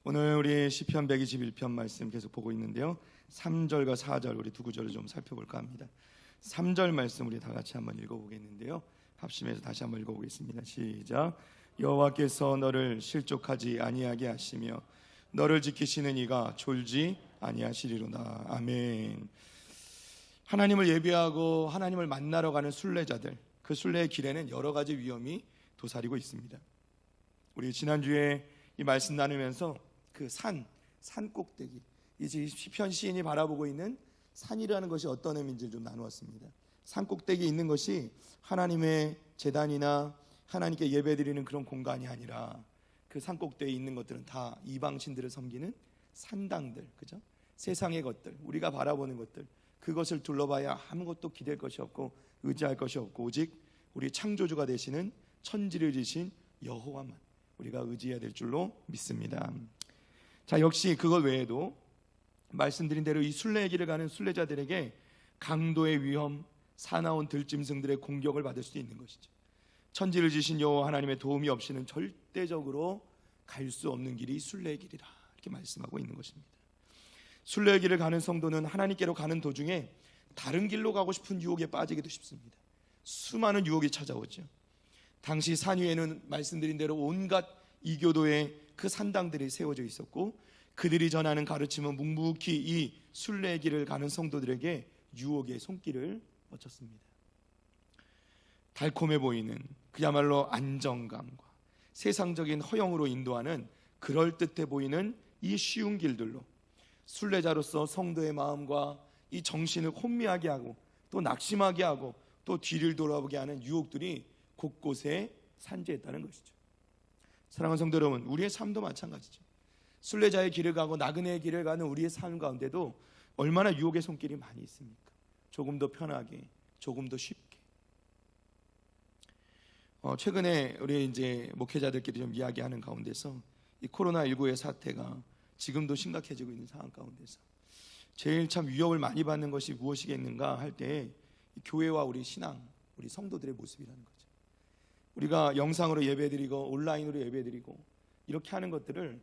오늘 우리 시편 121편 말씀 계속 보고 있는데요, 3절과 4절 우리 두 구절을 좀 살펴볼까 합니다. 3절 말씀 우리 다 같이 한번 읽어보겠는데요, 합심해서 다시 한번 읽어보겠습니다. 시작. 여호와께서 너를 실족하지 아니하게 하시며 너를 지키시는 이가 졸지 아니하시리로다. 아멘. 하나님을 예배하고 하나님을 만나러 가는 순례자들, 그 순례의 길에는 여러 가지 위험이 도사리고 있습니다. 우리 지난주에 이 말씀 나누면서 그 산 꼭대기, 이제 시편 시인이 바라보고 있는 산이라는 것이 어떤 의미인지를 좀 나누었습니다. 산 꼭대기에 있는 것이 하나님의 제단이나 하나님께 예배드리는 그런 공간이 아니라 그 산 꼭대기에 있는 것들은 다 이방신들을 섬기는 산당들, 그죠? 세상의 것들, 우리가 바라보는 것들, 그것을 둘러봐야 아무것도 기댈 것이 없고 의지할 것이 없고 오직 우리 창조주가 되시는 천지를 지신 여호와만 우리가 의지해야 될 줄로 믿습니다. 자, 역시 그것 외에도 말씀드린 대로 이 순례의 길을 가는 순례자들에게 강도의 위험, 사나운 들짐승들의 공격을 받을 수도 있는 것이죠. 천지를 지신 여호와 하나님의 도움이 없이는 절대적으로 갈 수 없는 길이 순례의 길이라 이렇게 말씀하고 있는 것입니다. 순례의 길을 가는 성도는 하나님께로 가는 도중에 다른 길로 가고 싶은 유혹에 빠지기도 쉽습니다. 수많은 유혹이 찾아오죠. 당시 산 위에는 말씀드린 대로 온갖 이교도의 그 산당들이 세워져 있었고 그들이 전하는 가르침은 묵묵히 이 순례의 길을 가는 성도들에게 유혹의 손길을 뻗쳤습니다. 달콤해 보이는 그야말로 안정감과 세상적인 허영으로 인도하는 그럴듯해 보이는 이 쉬운 길들로 순례자로서 성도의 마음과 이 정신을 혼미하게 하고 또 낙심하게 하고 또 뒤를 돌아보게 하는 유혹들이 곳곳에 산재했다는 것이죠. 사랑하는 성도 여러분, 우리의 삶도 마찬가지죠. 순례자의 길을 가고 나그네의 길을 가는 우리의 삶 가운데도 얼마나 유혹의 손길이 많이 있습니까? 조금 더 편하게, 조금 더 쉽게. 최근에 우리 이제 목회자들끼리 좀 이야기하는 가운데서 이 코로나19의 사태가 지금도 심각해지고 있는 상황 가운데서 제일 참 위협을 많이 받는 것이 무엇이겠는가 할 때 교회와 우리 신앙, 우리 성도들의 모습이라는 거죠. 우리가 영상으로 예배드리고 온라인으로 예배드리고 이렇게 하는 것들을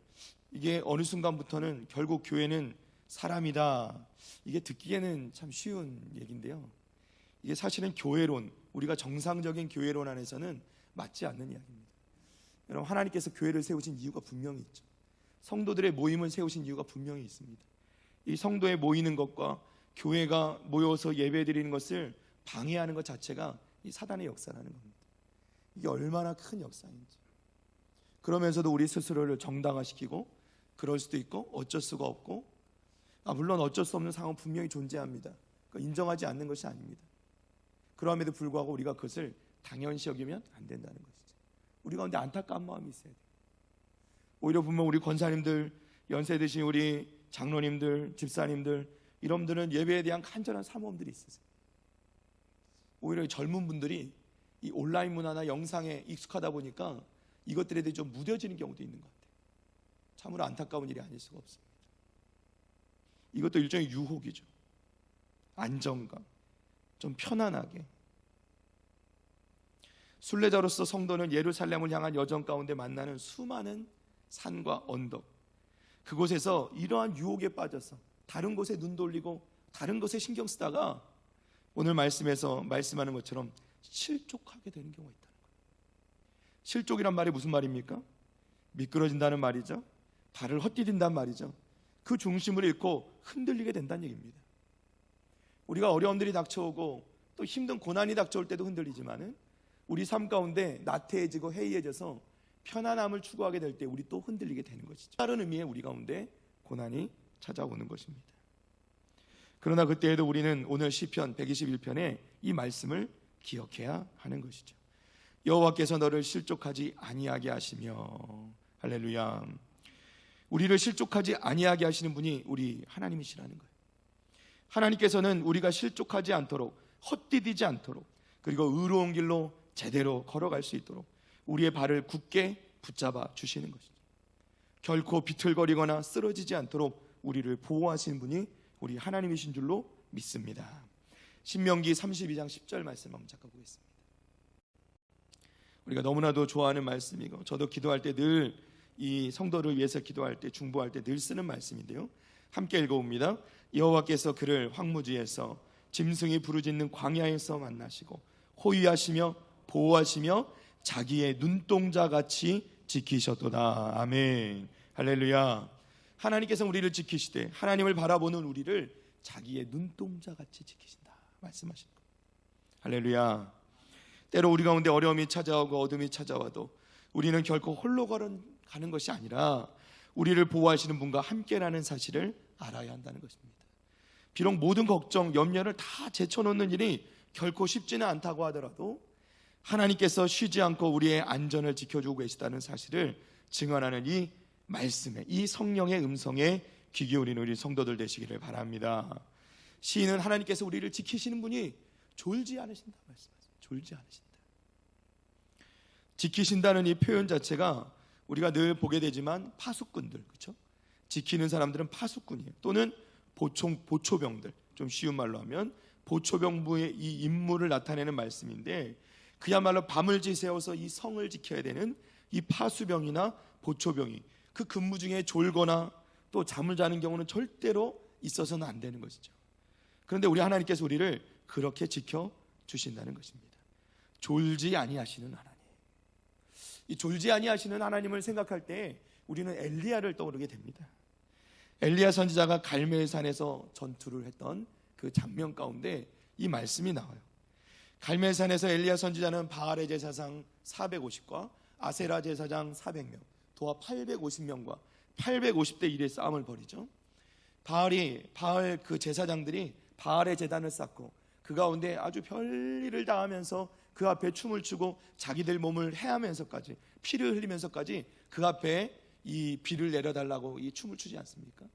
이게 어느 순간부터는 결국 교회는 사람이다, 이게 듣기에는 참 쉬운 얘기인데요, 이게 사실은 교회론, 우리가 정상적인 교회론 안에서는 맞지 않는 이야기입니다. 여러분, 하나님께서 교회를 세우신 이유가 분명히 있죠. 성도들의 모임을 세우신 이유가 분명히 있습니다. 이 성도에 모이는 것과 교회가 모여서 예배드리는 것을 방해하는 것 자체가 이 사단의 역사라는 겁니다. 이게 얼마나 큰 역사인지. 그러면서도 우리 스스로를 정당화시키고 그럴 수도 있고 어쩔 수가 없고, 물론 어쩔 수 없는 상황은 분명히 존재합니다. 인정하지 않는 것이 아닙니다. 그럼에도 불구하고 우리가 그것을 당연시 여기면 안 된다는 것이죠. 우리 가운데 안타까운 마음이 있어야 돼요. 오히려 보면 우리 권사님들, 연세 드신 우리 장로님들, 집사님들, 이놈들은 예배에 대한 간절한 사모함들이 있으세요. 오히려 젊은 분들이 이 온라인 문화나 영상에 익숙하다 보니까 이것들에 대해 좀 무뎌지는 경우도 있는 것 같아요. 참으로 안타까운 일이 아닐 수가 없습니다. 이것도 일종의 유혹이죠. 안정감, 좀 편안하게. 순례자로서 성도는 예루살렘을 향한 여정 가운데 만나는 수많은 산과 언덕, 그곳에서 이러한 유혹에 빠져서 다른 곳에 눈 돌리고 다른 것에 신경 쓰다가 오늘 말씀에서 말씀하는 것처럼 실족하게 되는 경우가 있다는 거예요. 실족이란 말이 무슨 말입니까? 미끄러진다는 말이죠. 발을 헛디딘다는 말이죠. 그 중심을 잃고 흔들리게 된다는 얘기입니다. 우리가 어려움들이 닥쳐오고 또 힘든 고난이 닥쳐올 때도 흔들리지만은 우리 삶 가운데 나태해지고 해이해져서 편안함을 추구하게 될 때 우리 또 흔들리게 되는 것이죠. 다른 의미의 우리 가운데 고난이 찾아오는 것입니다. 그러나 그때에도 우리는 오늘 시편 121편의 이 말씀을 기억해야 하는 것이죠. 여호와께서 너를 실족하지 아니하게 하시며, 할렐루야. 우리를 실족하지 아니하게 하시는 분이 우리 하나님이시라는 거예요. 하나님께서는 우리가 실족하지 않도록, 헛디디지 않도록, 그리고 의로운 길로 제대로 걸어갈 수 있도록 우리의 발을 굳게 붙잡아 주시는 것이죠. 결코 비틀거리거나 쓰러지지 않도록 우리를 보호하시는 분이 우리 하나님이신 줄로 믿습니다. 신명기 32장 10절 말씀 한번 잠깐 보겠습니다. 우리가 너무나도 좋아하는 말씀이고 저도 기도할 때 늘 이 성도를 위해서 기도할 때, 중보할 때 늘 쓰는 말씀인데요. 함께 읽어봅니다. 여호와께서 그를 황무지에서 짐승이 부르짖는 광야에서 만나시고 호위하시며 보호하시며 자기의 눈동자같이 지키셨도다. 아멘. 할렐루야. 하나님께서 우리를 지키시되 하나님을 바라보는 우리를 자기의 눈동자같이 지키신다 말씀하신 것. 할렐루야. 때로 우리 가운데 어려움이 찾아오고 어둠이 찾아와도 우리는 결코 홀로 가는 것이 아니라 우리를 보호하시는 분과 함께라는 사실을 알아야 한다는 것입니다. 비록 모든 걱정, 염려를 다 제쳐놓는 일이 결코 쉽지는 않다고 하더라도 하나님께서 쉬지 않고 우리의 안전을 지켜주고 계시다는 사실을 증언하는 이 말씀에, 이 성령의 음성에 귀 기울이는 우리 성도들 되시기를 바랍니다. 시인은 하나님께서 우리를 지키시는 분이 졸지 않으신다 말씀하세요. 졸지 않으신다. 지키신다는 이 표현 자체가 우리가 늘 보게 되지만 파수꾼들, 그렇죠? 지키는 사람들은 파수꾼이에요. 또는 보초병들, 좀 쉬운 말로 하면 보초병부의 이 임무를 나타내는 말씀인데, 그야말로 밤을 지새워서 이 성을 지켜야 되는 이 파수병이나 보초병이 그 근무 중에 졸거나 또 잠을 자는 경우는 절대로 있어서는 안 되는 것이죠. 그런데 우리 하나님께서 우리를 그렇게 지켜주신다는 것입니다. 졸지 아니하시는 하나님. 이 졸지 아니하시는 하나님을 생각할 때 우리는 엘리야를 떠오르게 됩니다. 엘리야 선지자가 갈멜산에서 전투를 했던 그 장면 가운데 이 말씀이 나와요. 갈멜산에서 엘리야 선지자는 바알의 제사장 450과 아세라 제사장 400명, 도합 850명과 850대 1의 싸움을 벌이죠. 바알 그 제사장들이 바알의 제단을 쌓고 그 가운데 아주 별일을 다 하면서 그 앞에 춤을 추고 자기들 몸을 해하면서까지, 피를 흘리면서까지 그 앞에 이 비를 내려달라고 이 춤을 추지 않습니까?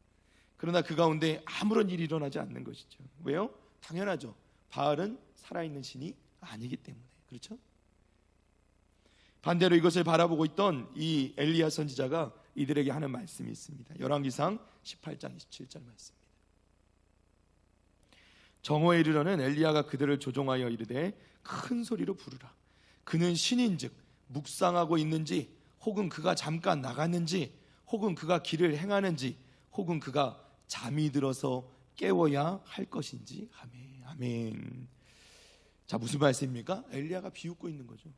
그러나 그 가운데 아무런 일이 일어나지 않는 것이죠. 왜요? 당연하죠. 바알은 살아있는 신이 아니기 때문에. 그렇죠? 반대로 이것을 바라보고 있던 이 엘리야 선지자가 이들에게 하는 말씀이 있습니다. 열왕기상 18장 27절 말씀입니다. 정오에 이르러는 엘리야가 그들을 조종하여 이르되 큰 소리로 부르라. 그는 신인즉 묵상하고 있는지, 혹은 그가 잠깐 나갔는지, 혹은 그가 길을 행하는지, 혹은 그가 잠이 들어서 깨워야 할 것인지. 아멘. 아멘. 자, 무슨 말씀입니까? 엘리야가 비웃고 있는 거죠.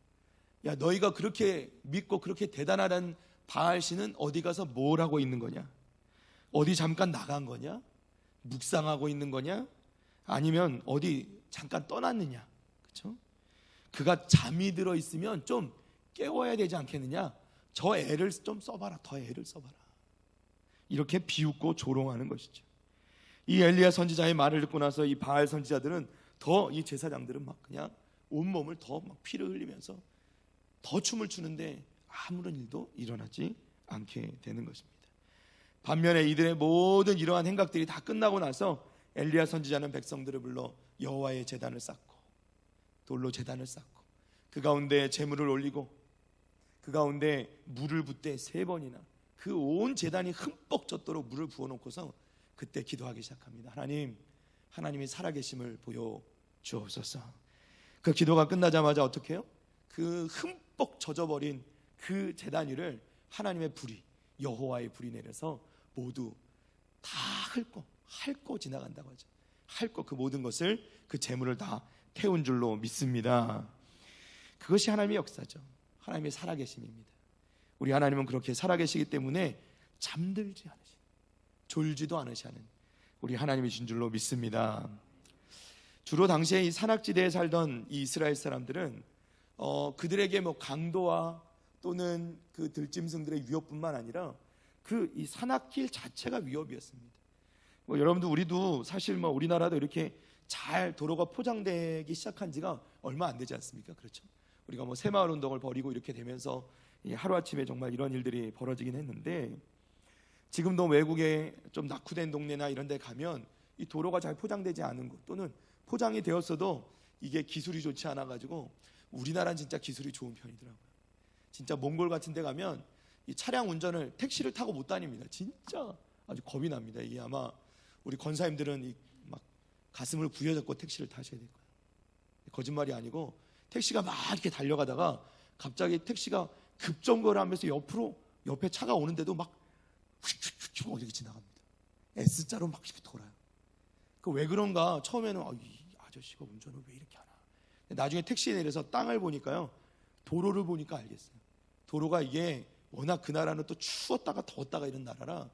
야, 너희가 그렇게 믿고 그렇게 대단하다는 바알신은 어디 가서 뭘 하고 있는 거냐? 어디 잠깐 나간 거냐? 묵상하고 있는 거냐? 아니면 어디 잠깐 떠났느냐? 그렇죠? 그가 잠이 들어 있으면 좀 깨워야 되지 않겠느냐? 저 애를 좀 써봐라. 더 애를 써봐라. 이렇게 비웃고 조롱하는 것이죠. 이 엘리야 선지자의 말을 듣고 나서 이 바알 선지자들은 더, 이 제사장들은 막 그냥 온몸을 더 막 피를 흘리면서 더 춤을 추는데 아무런 일도 일어나지 않게 되는 것입니다. 반면에 이들의 모든 이러한 행각들이 다 끝나고 나서 엘리야 선지자는 백성들을 불러 여호와의 제단을 쌓고, 돌로 제단을 쌓고 그 가운데 제물을 올리고 그 가운데 물을 붓되 3번이나 그 온 제단이 흠뻑 젖도록 물을 부어놓고서 그때 기도하기 시작합니다. 하나님이 살아계심을 보여주옵소서. 그 기도가 끝나자마자 어떻게 해요? 그 흠뻑 젖어버린 그 제단 위를 하나님의 불이, 여호와의 불이 내려서 모두 다 핥고 지나간다고 하죠. 핥고 그 모든 것을, 그 재물을 다 태운 줄로 믿습니다. 그것이 하나님의 역사죠. 하나님의 살아계심입니다. 우리 하나님은 그렇게 살아계시기 때문에 잠들지 않으시는, 졸지도 않으시는 우리 하나님이신 줄로 믿습니다. 주로 당시에 이 산악지대에 살던 이 이스라엘 사람들은 그들에게 뭐 강도와 또는 그 들짐승들의 위협뿐만 아니라 그 이 산악길 자체가 위협이었습니다. 여러분들, 우리도 사실 우리나라도 이렇게 잘 도로가 포장되기 시작한 지가 얼마 안 되지 않습니까? 그렇죠? 우리가 새마을 운동을 벌이고 이렇게 되면서 하루아침에 정말 이런 일들이 벌어지긴 했는데, 지금도 외국에 좀 낙후된 동네나 이런 데 가면 이 도로가 잘 포장되지 않은 곳, 또는 포장이 되었어도 이게 기술이 좋지 않아 가지고, 우리나라는 진짜 기술이 좋은 편이더라고요. 진짜 몽골 같은 데 가면 이 차량 운전을, 택시를 타고 못 다닙니다. 진짜 아주 겁이 납니다. 이게 아마 우리 권사님들은 막 가슴을 부여잡고 택시를 타셔야 될 거예요. 거짓말이 아니고 택시가 막 이렇게 달려가다가 갑자기 택시가 급정거를 하면서 옆으로 옆에 차가 오는데도 막 휙휙휙 어디 지나갑니다. S자로 막 이렇게 돌아요. 그 왜 그런가 처음에는 이 아저씨가 운전을 왜 이렇게 하나. 나중에 택시에 내려서 땅을 보니까요, 도로를 보니까 알겠어요. 도로가 이게 워낙 그 나라는 또 추웠다가 더웠다가 이런 나라라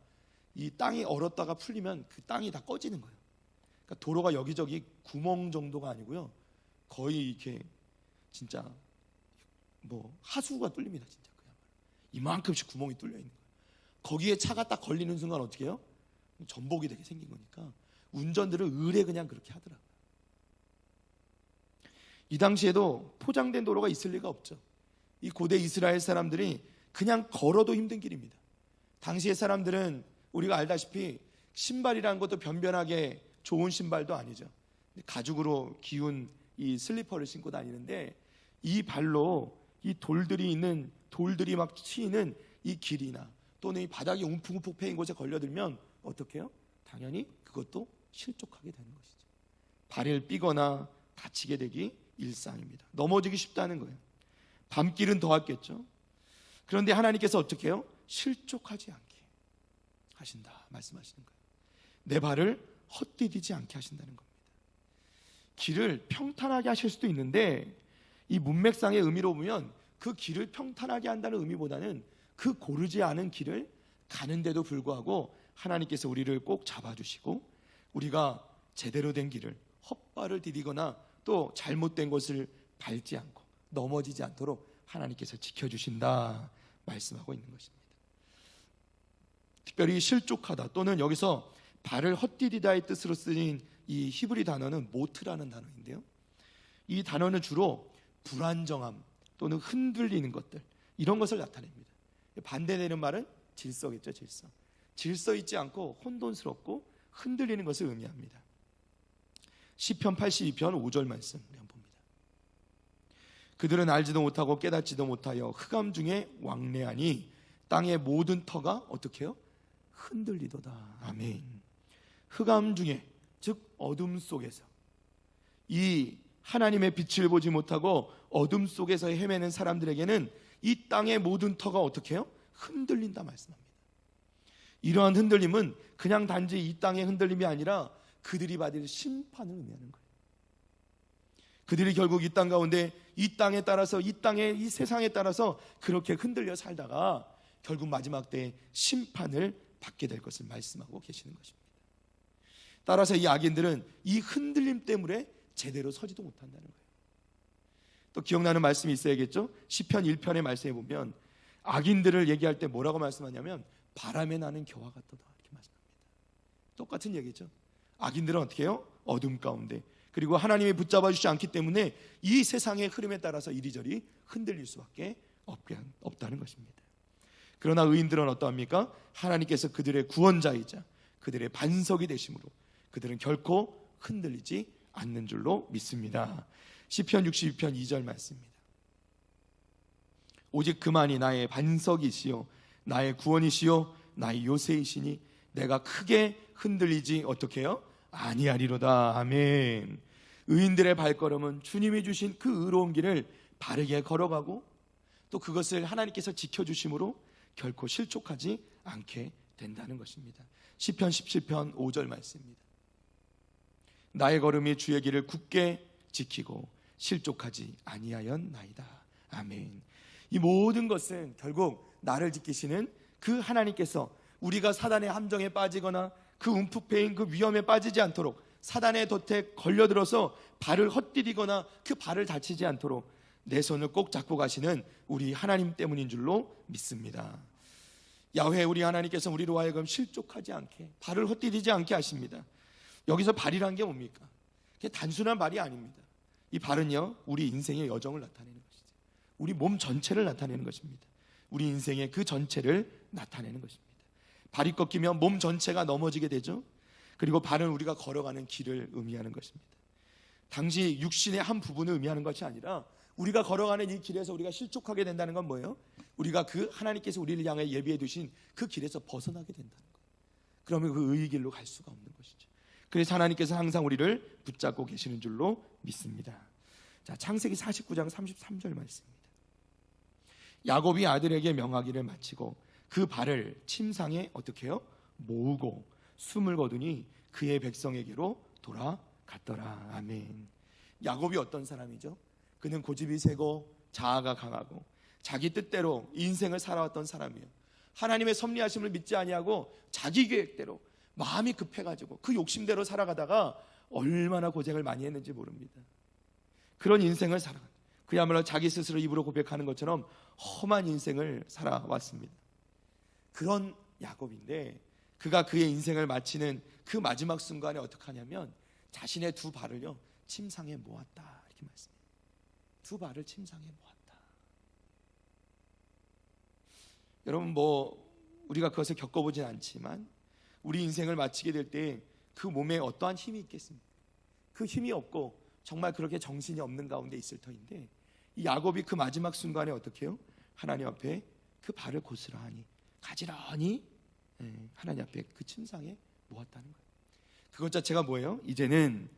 이 땅이 얼었다가 풀리면 그 땅이 다 꺼지는 거예요. 그러니까 도로가 여기저기 구멍 정도가 아니고요, 거의 이렇게 진짜 뭐 하수구가 뚫립니다. 진짜 그야말로 이만큼씩 구멍이 뚫려 있는 거예요. 거기에 차가 딱 걸리는 순간 어떻게 해요? 전복이 되게 생긴 거니까 운전들을 의뢰 그냥 그렇게 하더라고요. 이 당시에도 포장된 도로가 있을 리가 없죠. 이 고대 이스라엘 사람들이 그냥 걸어도 힘든 길입니다. 당시의 사람들은 우리가 알다시피 신발이라는 것도 변변하게 좋은 신발도 아니죠. 가죽으로 기운 이 슬리퍼를 신고 다니는데 이 발로 이 돌들이 막 치이는 이 길이나 또는 이 바닥이 움푹움푹 패인 곳에 걸려들면 어떻게 해요? 당연히 그것도 실족하게 되는 것이죠. 발을 삐거나 다치게 되기 일상입니다. 넘어지기 쉽다는 거예요. 밤길은 더했겠죠. 그런데 하나님께서 어떻게 해요? 실족하지 않게 하신다 말씀하시는 거예요. 내 발을 헛디디지 않게 하신다는 겁니다. 길을 평탄하게 하실 수도 있는데 이 문맥상의 의미로 보면 그 길을 평탄하게 한다는 의미보다는 그 고르지 않은 길을 가는데도 불구하고 하나님께서 우리를 꼭 잡아주시고 우리가 제대로 된 길을 헛발을 디디거나 또 잘못된 것을 밟지 않고 넘어지지 않도록 하나님께서 지켜주신다 말씀하고 있는 것입니다. 특별히 실족하다 또는 여기서 발을 헛디디다의 뜻으로 쓰인 이 히브리 단어는 모트라는 단어인데요, 이 단어는 주로 불안정함 또는 흔들리는 것들 이런 것을 나타냅니다. 반대되는 말은 질서겠죠. 질서 있지 않고 혼돈스럽고 흔들리는 것을 의미합니다. 시편 82편 5절 말씀 한번 봅니다. 그들은 알지도 못하고 깨닫지도 못하여 흑암 중에 왕래하니 땅의 모든 터가 어떻게 해요? 흔들리도다. 아멘. 흑암 중에, 즉 어둠 속에서 이 하나님의 빛을 보지 못하고 어둠 속에서 헤매는 사람들에게는 이 땅의 모든 터가 어떻게 해요? 흔들린다 말씀합니다. 이러한 흔들림은 그냥 단지 이 땅의 흔들림이 아니라 그들이 받을 심판을 의미하는 거예요. 그들이 결국 이 땅 가운데 이 땅에 따라서 이 세상에 따라서 그렇게 흔들려 살다가 결국 마지막 때에 심판을 받게 될 것을 말씀하고 계시는 것입니다. 따라서 이 악인들은 이 흔들림 때문에 제대로 서지도 못한다는 거예요. 또 기억나는 말씀이 있어야겠죠. 시편 1편의 말씀에 보면 악인들을 얘기할 때 뭐라고 말씀하냐면 바람에 나는 겨와 같도다 이렇게 말씀합니다. 똑같은 얘기죠. 악인들은 어떻게 해요? 어둠 가운데, 그리고 하나님이 붙잡아 주지 않기 때문에 이 세상의 흐름에 따라서 이리저리 흔들릴 수밖에 없다는 것입니다. 그러나 의인들은 어떠합니까? 하나님께서 그들의 구원자이자 그들의 반석이 되심으로 그들은 결코 흔들리지 않는 줄로 믿습니다. 시편 62편 2절 말씀입니다. 오직 그만이 나의 반석이시요 나의 구원이시요 나의 요새이시니 내가 크게 흔들리지 어떻게 해요? 아니하리로다. 아멘. 의인들의 발걸음은 주님이 주신 그 의로운 길을 바르게 걸어가고 또 그것을 하나님께서 지켜주심으로 결코 실족하지 않게 된다는 것입니다. 시편 17편 5절 말씀입니다. 나의 걸음이 주의 길을 굳게 지키고 실족하지 아니하였나이다. 아멘. 이 모든 것은 결국 나를 지키시는 그 하나님께서 우리가 사단의 함정에 빠지거나 그 움푹패인 그 위험에 빠지지 않도록 사단의 덫에 걸려들어서 발을 헛디디거나 그 발을 다치지 않도록 내 손을 꼭 잡고 가시는 우리 하나님 때문인 줄로 믿습니다. 야훼 우리 하나님께서 우리로 하여금 실족하지 않게 발을 헛디디지 않게 하십니다. 여기서 발이란 게 뭡니까? 그게 단순한 발이 아닙니다. 이 발은요 우리 인생의 여정을 나타내는 것이죠. 우리 몸 전체를 나타내는 것입니다. 우리 인생의 그 전체를 나타내는 것입니다. 발이 꺾이면 몸 전체가 넘어지게 되죠. 그리고 발은 우리가 걸어가는 길을 의미하는 것입니다. 당시 육신의 한 부분을 의미하는 것이 아니라 우리가 걸어가는 이 길에서 우리가 실족하게 된다는 건 뭐예요? 우리가 그 하나님께서 우리를 향해 예비해 두신 그 길에서 벗어나게 된다는 거예요. 그러면 그 의의 길로 갈 수가 없는 것이죠. 그래서 하나님께서 항상 우리를 붙잡고 계시는 줄로 믿습니다. 자, 창세기 49장 33절 말씀입니다. 야곱이 아들에게 명하기를 마치고 그 발을 침상에 어떻게 해요? 모으고 숨을 거두니 그의 백성에게로 돌아갔더라. 아멘. 야곱이 어떤 사람이죠? 그는 고집이 세고 자아가 강하고 자기 뜻대로 인생을 살아왔던 사람이에요. 하나님의 섭리하심을 믿지 아니하고 자기 계획대로 마음이 급해가지고 그 욕심대로 살아가다가 얼마나 고생을 많이 했는지 모릅니다. 그런 인생을 살아간, 그야말로 자기 스스로 입으로 고백하는 것처럼 험한 인생을 살아왔습니다. 그런 야곱인데 그가 그의 인생을 마치는 그 마지막 순간에 어떻게 하냐면 자신의 두 발을요 침상에 모았다, 이렇게 말씀해요. 두 발을 침상에 모았다. 여러분, 우리가 그것을 겪어보진 않지만 우리 인생을 마치게 될 때 그 몸에 어떠한 힘이 있겠습니까? 그 힘이 없고 정말 그렇게 정신이 없는 가운데 있을 터인데, 이 야곱이 그 마지막 순간에 어떻게 해요? 하나님 앞에 그 발을 고스란히 가지런히 하나님 앞에 그 침상에 모았다는 거예요. 그것 자체가 뭐예요? 이제는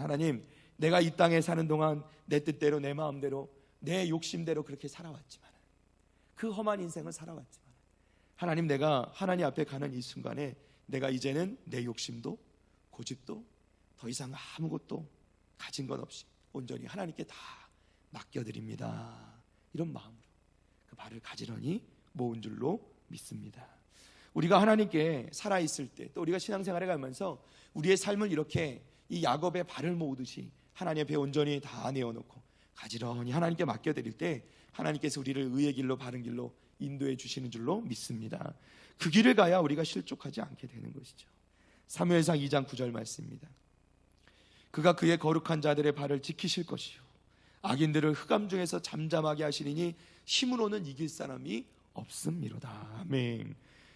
하나님, 내가 이 땅에 사는 동안 내 뜻대로 내 마음대로 내 욕심대로 그렇게 살아왔지만, 그 험한 인생을 살아왔지만, 하나님, 내가 하나님 앞에 가는 이 순간에 내가 이제는 내 욕심도 고집도 더 이상 아무것도 가진 것 없이 온전히 하나님께 다 맡겨드립니다. 이런 마음으로 그 발을 가지런히 모은 줄로 믿습니다. 우리가 하나님께 살아있을 때, 또 우리가 신앙생활에 가면서 우리의 삶을 이렇게 이 야곱의 발을 모으듯이 하나님 앞에 온전히 다 내어놓고 가지런히 하나님께 맡겨드릴 때 하나님께서 우리를 의의 길로 바른 길로 인도해 주시는 줄로 믿습니다. 그 길을 가야 우리가 실족하지 않게 되는 것이죠. 사무엘상 2장 9절 말씀입니다. 그가 그의 거룩한 자들의 발을 지키실 것이요 악인들을 흑암 중에서 잠잠하게 하시리니 힘으로는 이길 사람이 없음이로다. 아멘.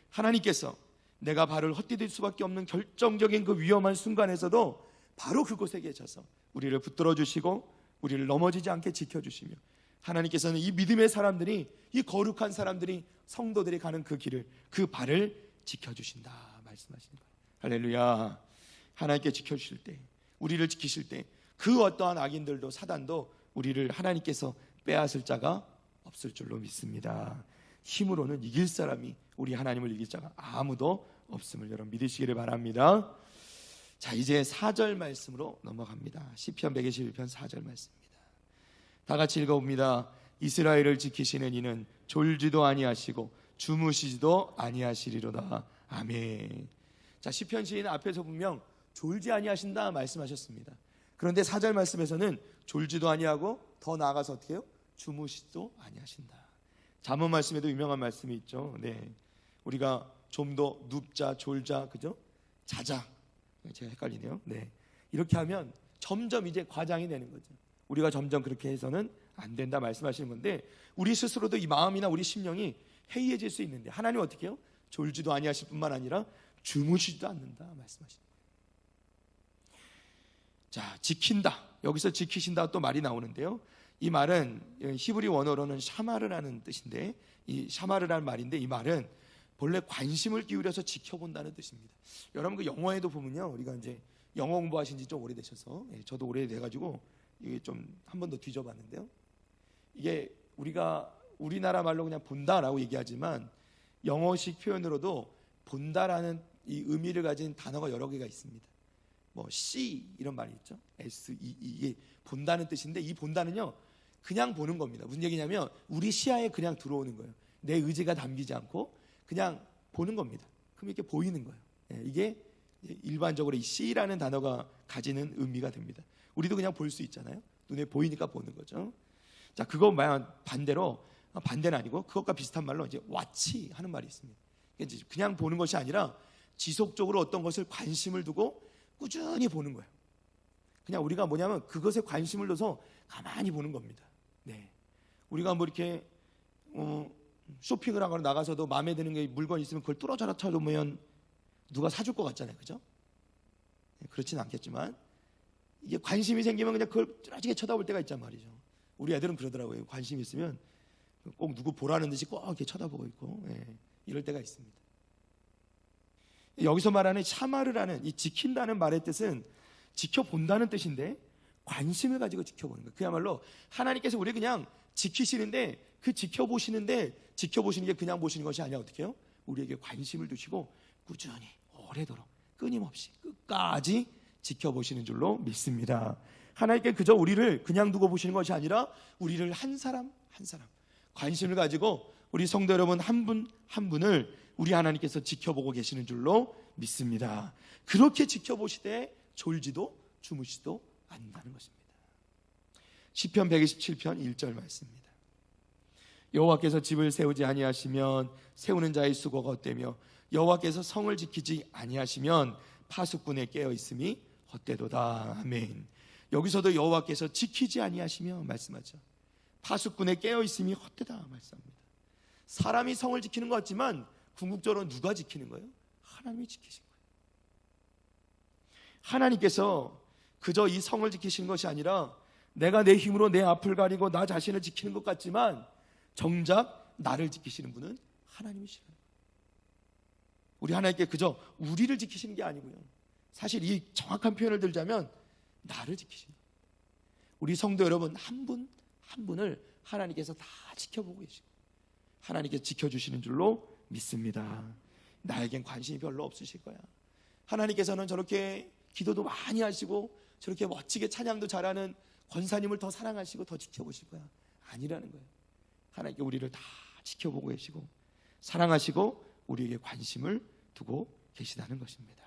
하나님께서 내가 발을 헛디딜 수밖에 없는 결정적인 그 위험한 순간에서도 바로 그곳에 계셔서 우리를 붙들어 주시고 우리를 넘어지지 않게 지켜주시며, 하나님께서는 이 믿음의 사람들이, 이 거룩한 사람들이, 성도들이 가는 그 길을, 그 발을 지켜주신다 말씀하시는 거예요. 할렐루야. 하나님께 지켜주실 때, 우리를 지키실 때 그 어떠한 악인들도 사단도 우리를 하나님께서 빼앗을 자가 없을 줄로 믿습니다. 힘으로는 이길 사람이, 우리 하나님을 이길 자가 아무도 없음을 여러분 믿으시기를 바랍니다. 자, 이제 4절 말씀으로 넘어갑니다. 시편 121편 4절 말씀입니다. 다 같이 읽어봅니다. 이스라엘을 지키시는 이는 졸지도 아니하시고 주무시지도 아니하시리로다. 아멘. 자, 시편 시인 앞에서 분명 졸지 아니하신다 말씀하셨습니다. 그런데 4절 말씀에서는 졸지도 아니하고 더 나아가서 어떻게 해요? 주무시지도 아니하신다. 잠언 말씀에도 유명한 말씀이 있죠. 네, 우리가 좀 더 눕자, 졸자, 그죠? 자자. 제가 헷갈리네요. 네, 이렇게 하면 점점 이제 과장이 되는 거죠. 우리가 점점 그렇게 해서는 안 된다 말씀하시는 건데, 우리 스스로도 이 마음이나 우리 심령이 해이해질 수 있는데 하나님 어떻게 해요? 졸지도 아니하실 뿐만 아니라 주무시지도 않는다 말씀하십니다. 자, 지킨다. 여기서 지키신다 또 말이 나오는데요. 이 말은 히브리 원어로는 샤마르라는 뜻인데, 이 샤마르라는 말인데, 이 말은 본래 관심을 기울여서 지켜본다는 뜻입니다. 여러분, 그 영어에도 보면요, 우리가 이제 영어 공부하신 지 좀 오래되셔서, 저도 오래돼가지고 이게 좀 한 번 더 뒤져봤는데요. 이게 우리가 우리나라 말로 그냥 본다라고 얘기하지만 영어식 표현으로도 본다라는 이 의미를 가진 단어가 여러 개가 있습니다. 뭐 see 이런 말이 있죠. S-E-E, 이게 본다는 뜻인데, 이 본다는요 그냥 보는 겁니다. 무슨 얘기냐면 우리 시야에 그냥 들어오는 거예요. 내 의지가 담기지 않고 그냥 보는 겁니다. 그럼 이렇게 보이는 거예요. 이게 일반적으로 이 see라는 단어가 가지는 의미가 됩니다. 우리도 그냥 볼 수 있잖아요. 눈에 보이니까 보는 거죠. 자, 그거 반대로, 반대는 아니고 그것과 비슷한 말로 이제 watch 하는 말이 있습니다. 그냥 보는 것이 아니라 지속적으로 어떤 것을 관심을 두고 꾸준히 보는 거예요. 그냥 우리가 뭐냐면 그것에 관심을 둬서 가만히 보는 겁니다. 네, 우리가 뭐 이렇게 쇼핑을 하거나 나가서도 마음에 드는 게 물건 있으면 그걸 뚫어져라 쳐놓으면 누가 사줄 것 같잖아요, 그죠? 네, 그렇지는 않겠지만 이게 관심이 생기면 그냥 그걸 뚫어지게 쳐다볼 때가 있단 말이죠. 우리 애들은 그러더라고요. 관심이 있으면 꼭 누구 보라는 듯이 꼭 이렇게 쳐다보고 있고, 이럴 때가 있습니다. 여기서 말하는 샤마르라는 이 지킨다는 말의 뜻은 지켜본다는 뜻인데, 관심을 가지고 지켜보는 거예요. 그야말로 하나님께서 우리 그냥 지키시는데 그 지켜보시는 게 그냥 보시는 것이 아니라 어떻게 해요? 우리에게 관심을 두시고 꾸준히 오래도록 끊임없이 끝까지 지켜보시는 줄로 믿습니다. 하나님께 그저 우리를 그냥 두고 보시는 것이 아니라 우리를 한 사람 한 사람 관심을 가지고 우리 성도 여러분 한 분 한 분을 우리 하나님께서 지켜보고 계시는 줄로 믿습니다. 그렇게 지켜보시되 졸지도 주무시도 않는다는 것입니다. 시편 127편 1절 말씀입니다. 여호와께서 집을 세우지 아니하시면 세우는 자의 수고가 헛되며 여호와께서 성을 지키지 아니하시면 파수꾼에 깨어 있음이 헛되도다. 아멘. 여기서도 여호와께서 지키지 아니하시며 말씀하죠. 파수꾼에 깨어 있음이 헛되다 말씀합니다. 사람이 성을 지키는 것 같지만 궁극적으로 누가 지키는 거예요? 하나님이 지키신 거예요. 하나님께서 그저 이 성을 지키신 것이 아니라 내가 내 힘으로 내 앞을 가리고 나 자신을 지키는 것 같지만 정작 나를 지키시는 분은 하나님이시라는 거예요. 우리 하나님께 그저 우리를 지키시는 게 아니고요. 사실 이 정확한 표현을 들자면 나를 지키시는 거예요. 우리 성도 여러분 한 분 한 분을 하나님께서 다 지켜보고 계시고 하나님께서 지켜주시는 줄로 믿습니다. 나에겐 관심이 별로 없으실 거야. 하나님께서는 저렇게 기도도 많이 하시고 저렇게 멋지게 찬양도 잘하는 권사님을 더 사랑하시고 더 지켜보실 거야. 아니라는 거예요. 하나님께 우리를 다 지켜보고 계시고 사랑하시고 우리에게 관심을 두고 계시다는 것입니다.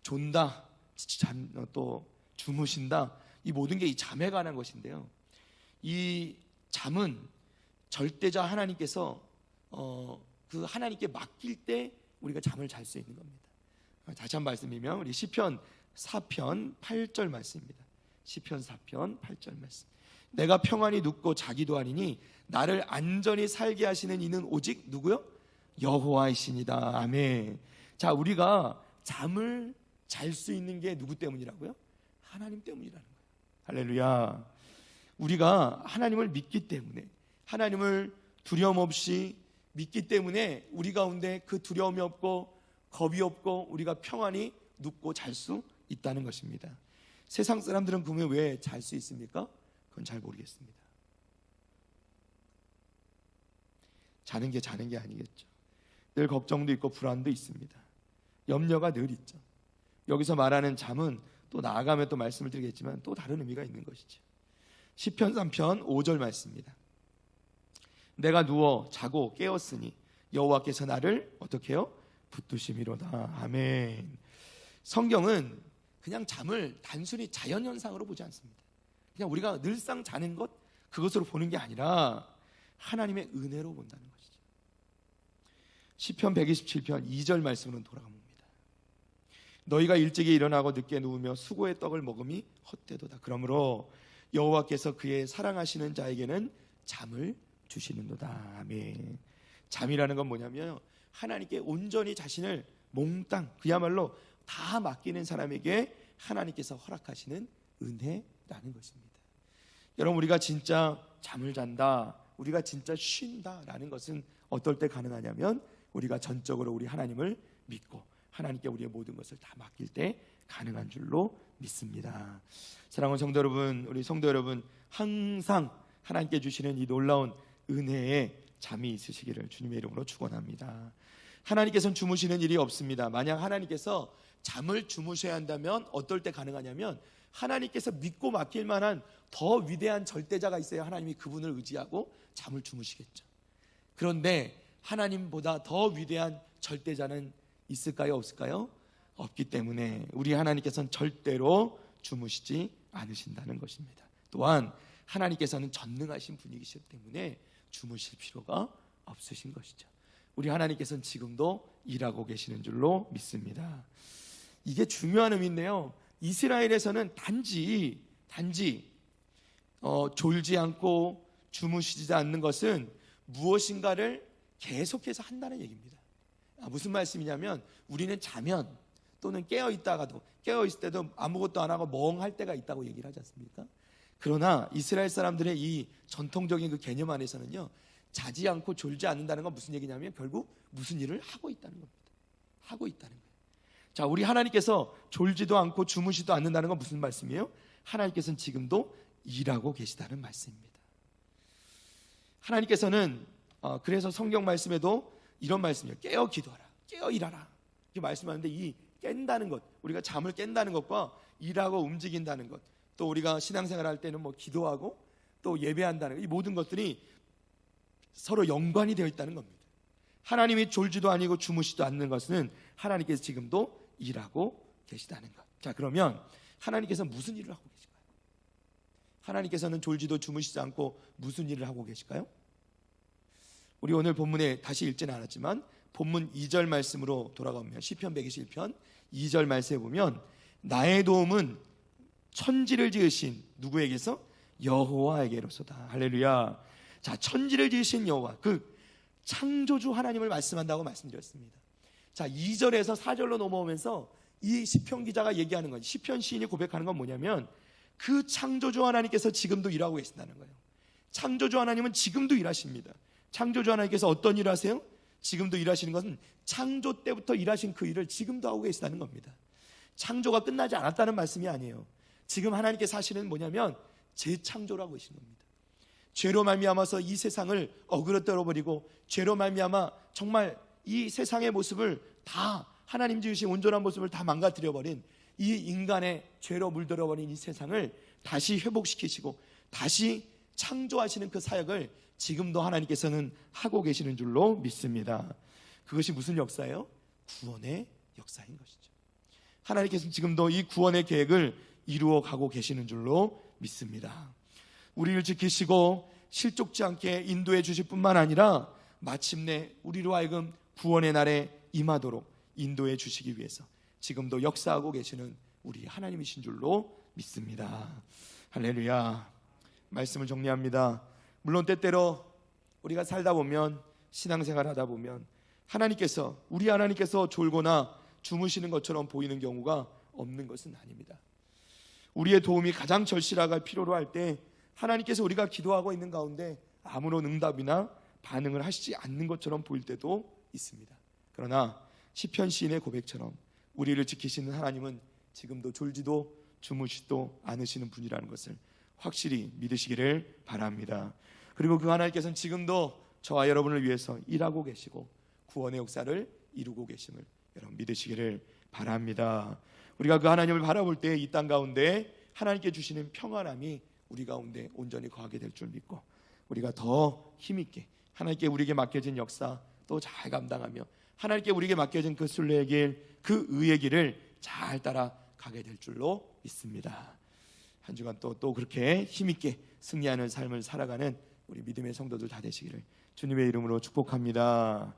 존다, 또 주무신다, 이 모든 게 이 잠에 관한 것인데요. 이 잠은 절대자 하나님께서 그 하나님께 맡길 때 우리가 잠을 잘 수 있는 겁니다. 다시 한 말씀이면 우리 시편 4편 8절 말씀입니다. 시편 4편 8절 말씀. 내가 평안히 눕고 자기도 아니니 나를 안전히 살게 하시는 이는 오직 누구요? 여호와이시니다. 아멘. 자, 우리가 잠을 잘 수 있는 게 누구 때문이라고요? 하나님 때문이라는 거예요. 할렐루야. 우리가 하나님을 믿기 때문에, 하나님을 두려움 없이 믿기 때문에 우리 가운데 그 두려움이 없고 겁이 없고 우리가 평안히 눕고 잘 수 있다는 것입니다. 세상 사람들은 그러면 왜 잘 수 있습니까? 그건 잘 모르겠습니다. 자는 게 아니겠죠. 늘 걱정도 있고 불안도 있습니다. 염려가 늘 있죠. 여기서 말하는 잠은 또 나아가면 또 말씀을 드리겠지만 또 다른 의미가 있는 것이죠. 시편 3편 5절 말씀입니다. 내가 누워 자고 깨었으니 여호와께서 나를 어떻게 해요? 붙드심이로다. 아멘. 성경은 그냥 잠을 단순히 자연현상으로 보지 않습니다. 그냥 우리가 늘상 자는 것 그것으로 보는 게 아니라 하나님의 은혜로 본다는 것이죠. 시편 127편 2절 말씀으로 돌아갑니다. 너희가 일찍이 일어나고 늦게 누우며 수고의 떡을 먹음이 헛되도다. 그러므로 여호와께서 그의 사랑하시는 자에게는 잠을 주시는도다. 아멘. 잠이라는 건 뭐냐면 하나님께 온전히 자신을 몽땅 그야말로 다 맡기는 사람에게 하나님께서 허락하시는 은혜라는 것입니다. 여러분, 우리가 진짜 잠을 잔다, 우리가 진짜 쉰다라는 것은 어떨 때 가능하냐면 우리가 전적으로 우리 하나님을 믿고 하나님께 우리의 모든 것을 다 맡길 때 가능한 줄로 믿습니다. 사랑하는 성도 여러분, 우리 성도 여러분 항상 하나님께 주시는 이 놀라운 은혜에 잠이 있으시기를 주님의 이름으로 축원합니다. 하나님께서는 주무시는 일이 없습니다. 만약 하나님께서 잠을 주무셔야 한다면 어떨 때 가능하냐면 하나님께서 믿고 맡길 만한 더 위대한 절대자가 있어야 하나님이 그분을 의지하고 잠을 주무시겠죠. 그런데 하나님보다 더 위대한 절대자는 있을까요? 없을까요? 없기 때문에 우리 하나님께서는 절대로 주무시지 않으신다는 것입니다. 또한 하나님께서는 전능하신 분이시기 때문에 주무실 필요가 없으신 것이죠. 우리 하나님께서는 지금도 일하고 계시는 줄로 믿습니다. 이게 중요한 의미인데요. 이스라엘에서는 단지 졸지 않고 주무시지 않는 것은 무엇인가를 계속해서 한다는 얘기입니다. 무슨 말씀이냐면 우리는 자면 또는 깨어있을 때도 아무것도 안 하고 멍할 때가 있다고 얘기를 하지 않습니까? 그러나 이스라엘 사람들의 이 전통적인 그 개념 안에서는요, 자지 않고 졸지 않는다는 건 무슨 얘기냐면 결국 무슨 일을 하고 있다는 겁니다. 하고 있다는 거예요. 자, 우리 하나님께서 졸지도 않고 주무시도 않는다는 건 무슨 말씀이에요? 하나님께서는 지금도 일하고 계시다는 말씀입니다. 하나님께서는 그래서 성경 말씀에도 이런 말씀이에요. 깨어 기도하라, 깨어 일하라 이렇게 말씀하는데, 이 깬다는 것, 우리가 잠을 깬다는 것과 일하고 움직인다는 것, 또 우리가 신앙생활할 때는 뭐 기도하고 또 예배한다는 것, 이 모든 것들이 서로 연관이 되어 있다는 겁니다. 하나님이 졸지도 아니고 주무시지도 않는 것은 하나님께서 지금도 일하고 계시다는 것. 자, 그러면 하나님께서 무슨 일을 하고 계실까요? 하나님께서는 졸지도 주무시지 않고 무슨 일을 하고 계실까요? 우리 오늘 본문에 다시 읽지는 않았지만 본문 2절 말씀으로 돌아가면 시편 121편 2절 말씀에 보면 나의 도움은 천지를 지으신 누구에게서? 여호와에게로소다. 할렐루야. 자, 천지를 지으신 여호와, 그 창조주 하나님을 말씀한다고 말씀드렸습니다. 자, 2절에서 4절로 넘어오면서 이 시편 기자가 얘기하는 건, 시편 시인이 고백하는 건 뭐냐면 그 창조주 하나님께서 지금도 일하고 계신다는 거예요. 창조주 하나님은 지금도 일하십니다. 창조주 하나님께서 어떤 일을 하세요? 지금도 일하시는 것은 창조 때부터 일하신 그 일을 지금도 하고 계시다는 겁니다. 창조가 끝나지 않았다는 말씀이 아니에요. 지금 하나님께서 하시는 뭐냐면 재창조를 하고 계신 겁니다. 죄로 말미암아서 이 세상을 어그러뜨려 버리고, 죄로 말미암아 정말 이 세상의 모습을 다, 하나님 지으신 온전한 모습을 다 망가뜨려 버린 이 인간의 죄로 물들어 버린 이 세상을 다시 회복시키시고 다시 창조하시는 그 사역을 지금도 하나님께서는 하고 계시는 줄로 믿습니다. 그것이 무슨 역사예요? 구원의 역사인 것이죠. 하나님께서는 지금도 이 구원의 계획을 이루어 가고 계시는 줄로 믿습니다. 우리를 지키시고 실족지 않게 인도해 주실 뿐만 아니라 마침내 우리로 하여금 구원의 날에 임하도록 인도해 주시기 위해서 지금도 역사하고 계시는 우리 하나님이신 줄로 믿습니다. 할렐루야. 말씀을 정리합니다. 물론 때때로 우리가 살다 보면, 신앙생활 하다 보면 우리 하나님께서 졸거나 주무시는 것처럼 보이는 경우가 없는 것은 아닙니다. 우리의 도움이 가장 절실하게 필요로 할 때 하나님께서 우리가 기도하고 있는 가운데 아무런 응답이나 반응을 하시지 않는 것처럼 보일 때도 있습니다. 그러나 시편 시인의 고백처럼 우리를 지키시는 하나님은 지금도 졸지도 주무시지도 않으시는 분이라는 것을 확실히 믿으시기를 바랍니다. 그리고 그 하나님께서는 지금도 저와 여러분을 위해서 일하고 계시고 구원의 역사를 이루고 계심을 여러분 믿으시기를 바랍니다. 우리가 그 하나님을 바라볼 때 이 땅 가운데 하나님께 주시는 평안함이 우리 가운데 온전히 거하게 될 줄 믿고, 우리가 더 힘있게 하나님께 우리에게 맡겨진 역사 또 잘 감당하며 하나님께 우리에게 맡겨진 그 순례의 길, 그 의의 길을 잘 따라가게 될 줄로 믿습니다. 한 주간 또 그렇게 힘있게 승리하는 삶을 살아가는 우리 믿음의 성도들 다 되시기를 주님의 이름으로 축복합니다.